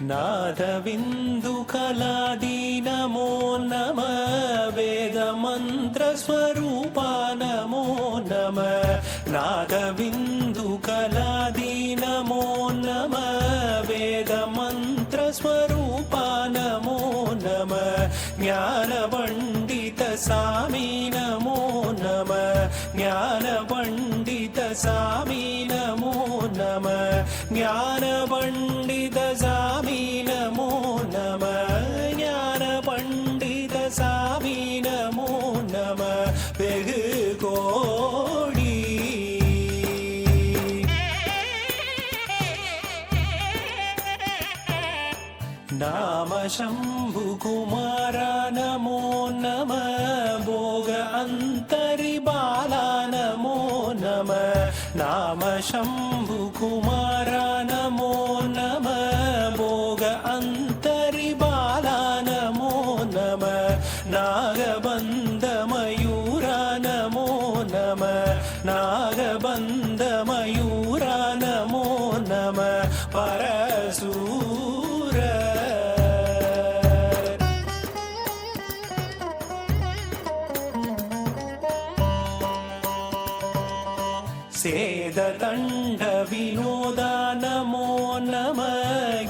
नादबिन्दुकलादी नमो नमः वेदमन्त्रस्वरूपा नमो नमः नादबिन्दुकलादी नमो नमः वेदमन्त्रस्वरूपा नमो नमः ज्ञानपण्डितसामी नमो नमः ज्ञानपण्डितसामी नमो नमः ज्ञानपण्डितसामी नमो नमः ज्ञानपण्डितसामी नमो नमः வெகு கோடி नाम शम्भुकुमार नमो नमः भोग अन्तरिबाला नमो नमः नाम शम्भुकुमार नमो नमः भोग अन्तरिबाला नमो नमः नागबन्धमयूर नमो नमः नागबन्धमयूर नमो नमः परशूर सेदतण्ड विनोद नमो नमः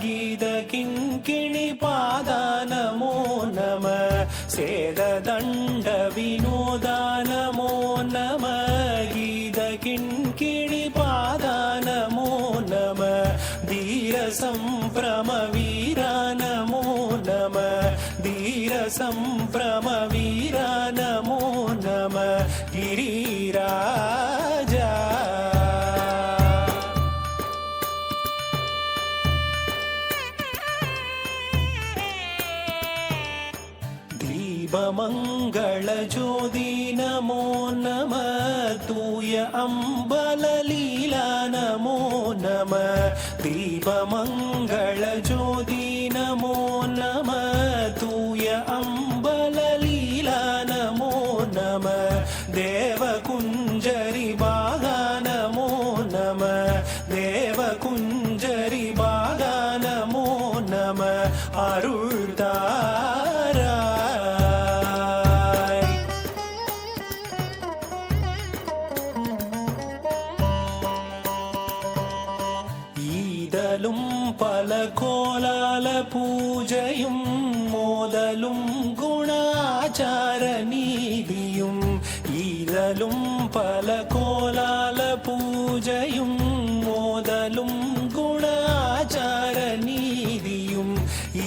गीतकिङ्किणिपाद नमो नमः सेदतण्ड विनोद नमो नमः गीतकिङ्किणिपाद नमो नमः धीरसम्भ्रमवीर नमो नमः धीरसम्भ्रमवीर नमो नमः गिरिराजा दीपमङ्गलज्योति नमो नमः तूय अम्बललीला नमो नमः दीपमङ्गलज्योति नमो नमः तूय अम्बललीला नमो नमः देवकुञ्जरि बागा नमो नमः देवकुञ्जरि बागा नमो नमः अरुळ्तारा பல கோலால பூஜையும் மோதலும் குணாச்சார நீதியும் ஈதலும் பல கோலால பூஜையும் மோதலும் குணாச்சார நீதியும்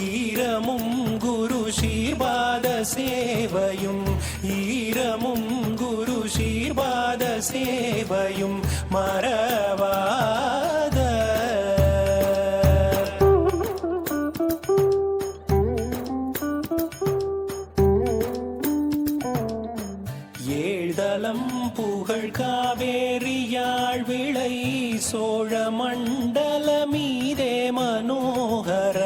ஈரமும் குரு ஸ்ரீபாத சேவையும் ஈரமும் குரு ஸ்ரீபாத சேவையும் மறவாத புகழ் காவேரியாழ் விளை சோழ மண்டல மீதே மனோகர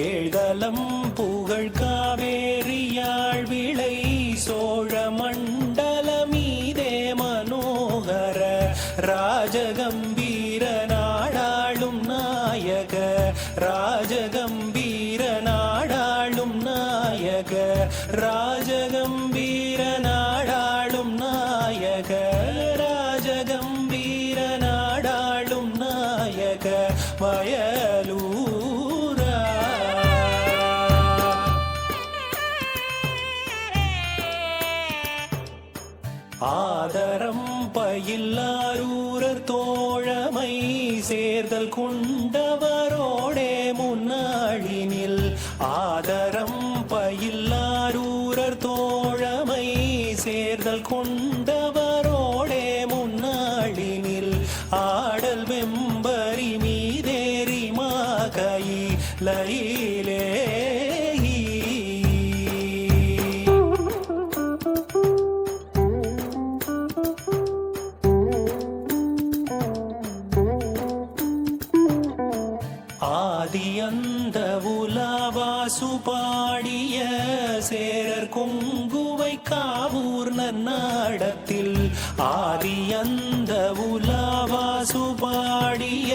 ஏழ்தலம் புகழ் காவேரியாழ் விளை சோழ மண்டல மீதே மனோகர ராஜகம்பீர நாடாளும் நாயக ராஜகம்பீர நாடாளும் நாயக ராஜகம்பீர நாடாளும் நாயக ராஜகம்பீர நாடாளும் நாயக வயலூரா ஆதரம் பயில்லாரூரர் தோழமை சேர்தல் கொண்டவரோடே முன்னாளினில் ஆதரம் பயில்லாரூரர் தோழமை சேர்தல் கொண்டவரோடே முன்னாளினில் ஆடல் வெம்பரி மீதேறி மாகை லயிலே ஆதியந்த உலாவாசு பாடிய சேரர் கொங்குவை காவூர் நன்னாடத்தில் ஆதியந்த உலாவாசு பாடிய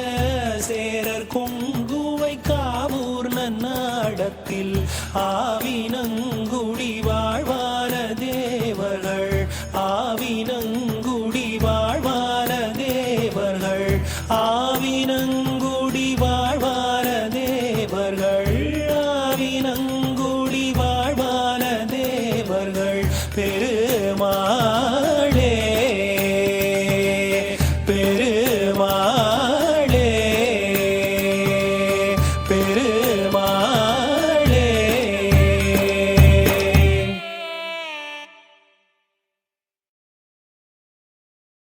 சேரர் கொங்குவை காவூர் நாடத்தில் ஆவினங்குடி வாழ்வான தேவர்கள் ஆவினங்குடி வாழ்வான தேவர்கள் ஆவினங்குடி வாழ்வான தேவர்கள் ஆவினங்குடி வாழ்வான தேவர்கள் பெருமாளே பெருமாளே பெரு